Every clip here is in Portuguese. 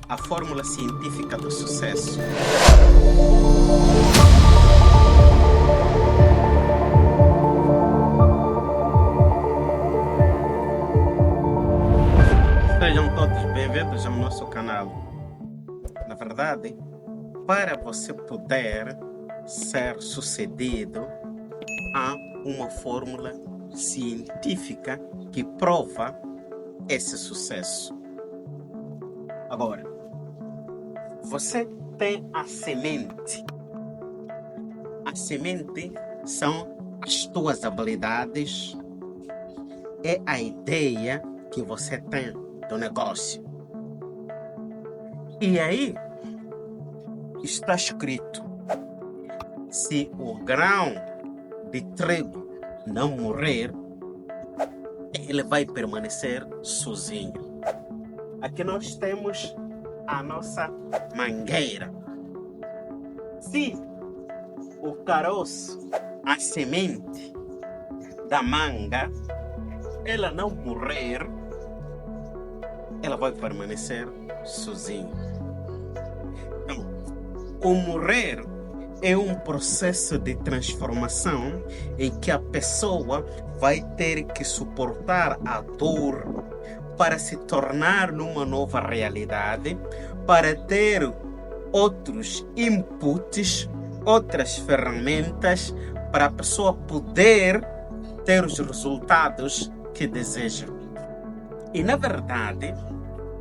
a fórmula científica do sucesso. Sejam todos bem-vindos ao nosso canal. Na verdade, para você poder ser sucedido, há uma fórmula científica que prova esse sucesso. Agora, você tem a semente. A semente são as tuas habilidades, é a ideia que você tem do negócio. E aí está escrito: se o grão de trigo não morrer, ele vai permanecer sozinho. Aqui nós temos a nossa mangueira. Se o caroço, a semente da manga, ela não morrer, ela vai permanecer sozinha. Então, o morrer é um processo de transformação em que a pessoa vai ter que suportar a dor para se tornar numa nova realidade, para ter outros inputs, outras ferramentas para a pessoa poder ter os resultados que deseja. E na verdade,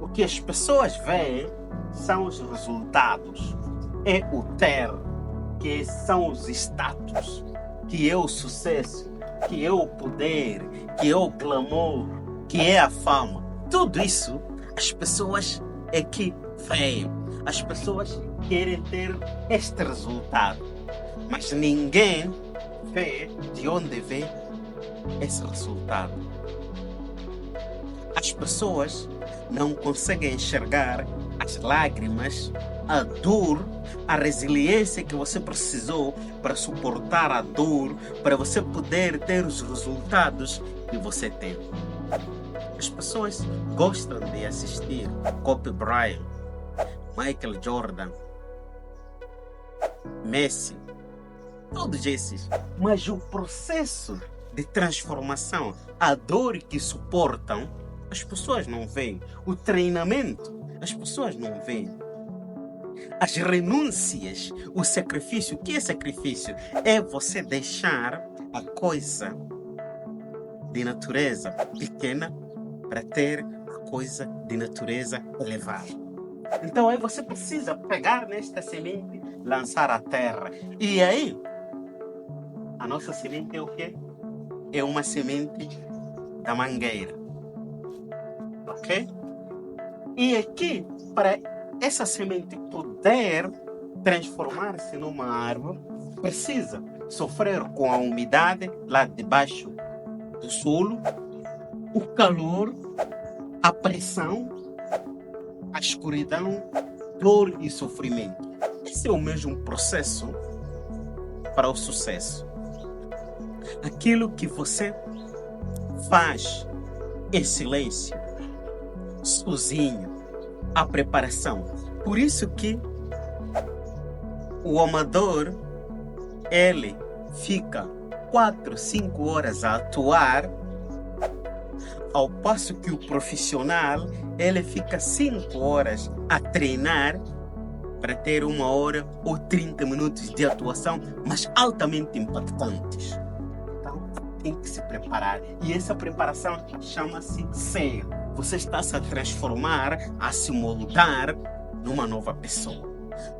o que as pessoas veem são os resultados, é o ter, que são os status, que é o sucesso, que é o poder, que é o glamour, que é a fama. Tudo isso as pessoas é que veem. As pessoas querem ter este resultado, mas ninguém vê de onde vem esse resultado. As pessoas não conseguem enxergar as lágrimas, a dor, a resiliência que você precisou para suportar a dor, para você poder ter os resultados que você tem. As pessoas gostam de assistir Kobe Bryant, Michael Jordan, Messi, todos esses. Mas o processo de transformação, a dor que suportam, as pessoas não veem. O treinamento, as pessoas não veem. As renúncias, o sacrifício. O que é sacrifício? É você deixar a coisa de natureza pequena para ter a coisa de natureza elevada. Então aí você precisa pegar nesta semente, lançar à terra. E aí, a nossa semente é o quê? É uma semente da mangueira. Ok? E aqui, para essa semente poder transformar-se numa árvore, precisa sofrer com a umidade lá debaixo do solo, o calor, a pressão, a escuridão, dor e sofrimento. Esse é o mesmo processo para o sucesso. Aquilo que você faz em silêncio, sozinho, a preparação. Por isso que o amador, ele fica 4, 5 horas a atuar, ao passo que o profissional, ele fica 5 horas a treinar para ter 1 hora ou 30 minutos de atuação, mas altamente impactantes. Então, tem que se preparar. E essa preparação chama-se ser. Você está se a transformar, a se moldar numa nova pessoa.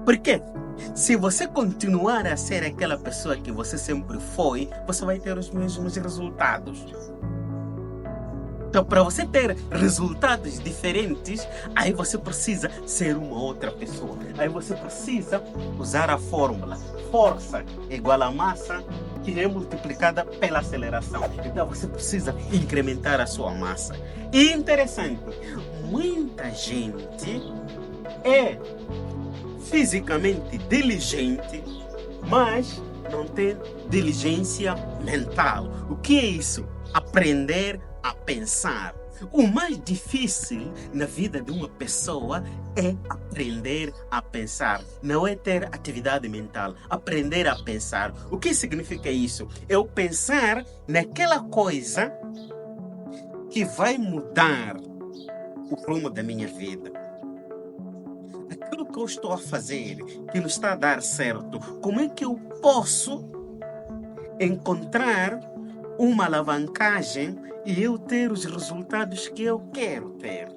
Por quê? Se você continuar a ser aquela pessoa que você sempre foi, você vai ter os mesmos resultados. Então, para você ter resultados diferentes, aí você precisa ser uma outra pessoa. Aí você precisa usar a fórmula. Força igual a massa, que é multiplicada pela aceleração. Então, você precisa incrementar a sua massa. E interessante, muita gente é fisicamente diligente, mas não tem diligência mental. O que é isso? Aprender a pensar. O mais difícil na vida de uma pessoa é aprender a pensar, não é ter atividade mental, aprender a pensar. O que significa isso? Eu pensar naquela coisa que vai mudar o rumo da minha vida. Aquilo que eu estou a fazer, que não está a dar certo, como é que eu posso encontrar uma alavancagem e eu ter os resultados que eu quero ter?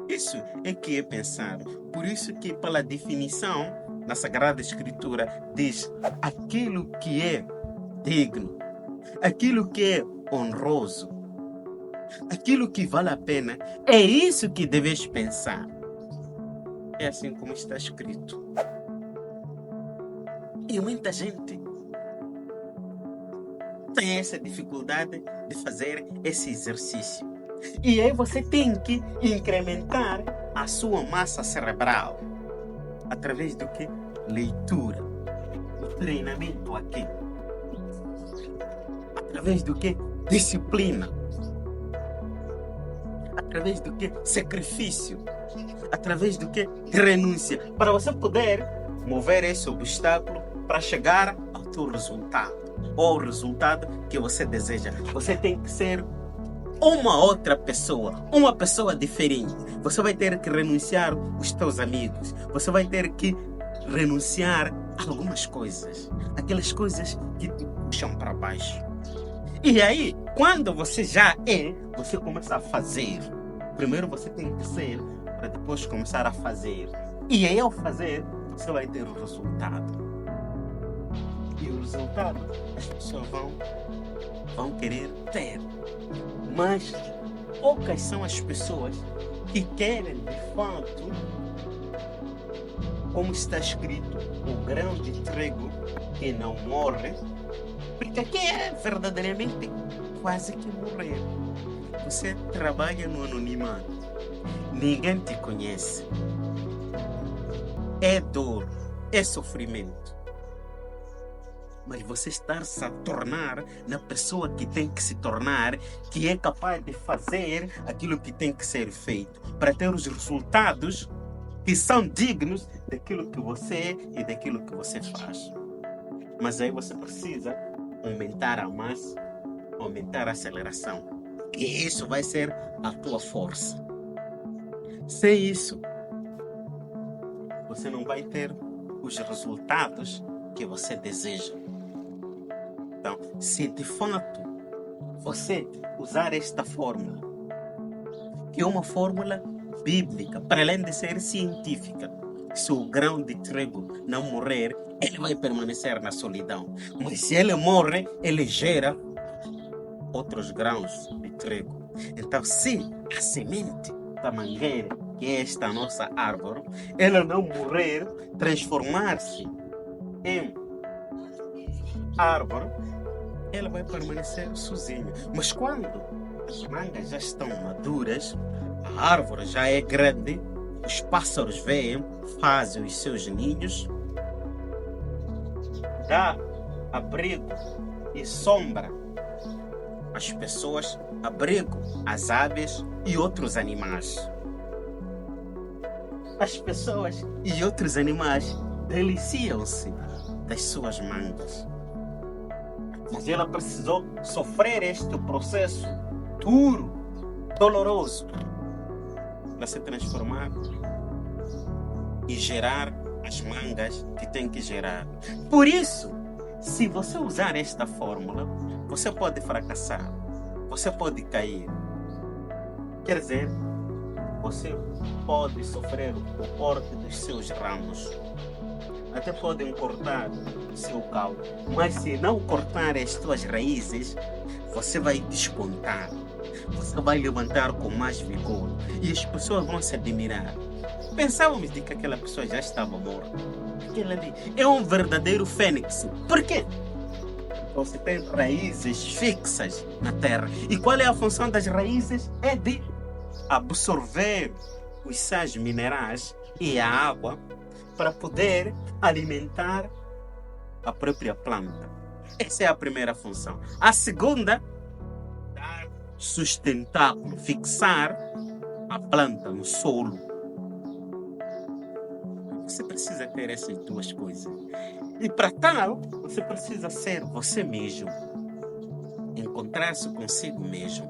Isso é que é pensar. Por isso que, pela definição, na Sagrada Escritura diz aquilo que é digno, aquilo que é honroso, aquilo que vale a pena, é isso que deves pensar. É assim como está escrito. E muita gente tem essa dificuldade de fazer esse exercício. E aí você tem que incrementar a sua massa cerebral. Através do que? Leitura. O treinamento aqui. Através do que? Disciplina. Através do que? Sacrifício. Através do que? Renúncia. Para você poder mover esse obstáculo para chegar ao teu resultado. Ou ao resultado que você deseja. Você tem que ser uma outra pessoa. Uma pessoa diferente. Você vai ter que renunciar aos teus amigos. Você vai ter que renunciar a algumas coisas. Aquelas coisas que te puxam para baixo. E aí, quando você já é, você começa a fazer. Primeiro você tem que ser, para depois começar a fazer. E aí, ao fazer, você vai ter o resultado. E o resultado, as pessoas vão querer ter. Mas poucas são as pessoas que querem, de fato, como está escrito, o grão de trigo que não morre, porque aqui é verdadeiramente quase que morrer. Você trabalha no anonimato, ninguém te conhece. É dor, é sofrimento. Mas você está-se a tornar na pessoa que tem que se tornar, que é capaz de fazer aquilo que tem que ser feito, para ter os resultados que são dignos daquilo que você é e daquilo que você faz. Mas aí você precisa aumentar a massa, aumentar a aceleração. E isso vai ser a tua força. Sem isso, você não vai ter os resultados que você deseja. Então, se de fato você usar esta fórmula, que é uma fórmula bíblica, para além de ser científica, se o grão de trigo não morrer, ele vai permanecer na solidão. Mas se ele morre, ele gera outros grãos de trigo. Então, se a semente da mangueira, que é esta nossa árvore, ela não morrer, transformar-se em árvore, ela vai permanecer sozinha. Mas quando as mangas já estão maduras, a árvore já é grande, os pássaros vêm, fazem os seus ninhos, dá abrigo e sombra às pessoas, abrigo às aves e outros animais. As pessoas e outros animais deliciam-se das suas mangas. Mas ela precisou sofrer este processo duro, doloroso, para se transformar e gerar as mangas que tem que gerar. Por isso, se você usar esta fórmula, você pode fracassar, você pode cair. Quer dizer, você pode sofrer o corte dos seus ramos. Até podem cortar o seu caule, mas se não cortar as suas raízes, você vai despontar. Você vai levantar com mais vigor e as pessoas vão se admirar. Pensávamos de que aquela pessoa já estava morta. Aquele ali é um verdadeiro fênix. Por quê? Você tem raízes fixas na terra. E qual é a função das raízes? É de absorver os sais minerais e a água para poder alimentar a própria planta. Essa é a primeira função. A segunda, dar sustentáculo, fixar a planta no solo. Você precisa ter essas duas coisas. E para tal, você precisa ser você mesmo. Encontrar-se consigo mesmo.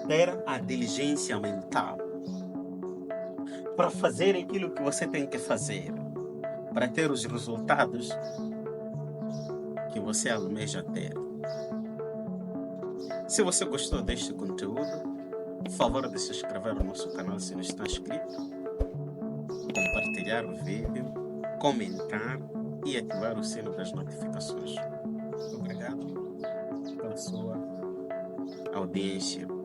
Ter a diligência mental para fazer aquilo que você tem que fazer, para ter os resultados que você almeja ter. Se você gostou deste conteúdo, por favor de se inscrever no nosso canal se não está inscrito, compartilhar o vídeo, comentar e ativar o sino das notificações. Obrigado pela sua audiência.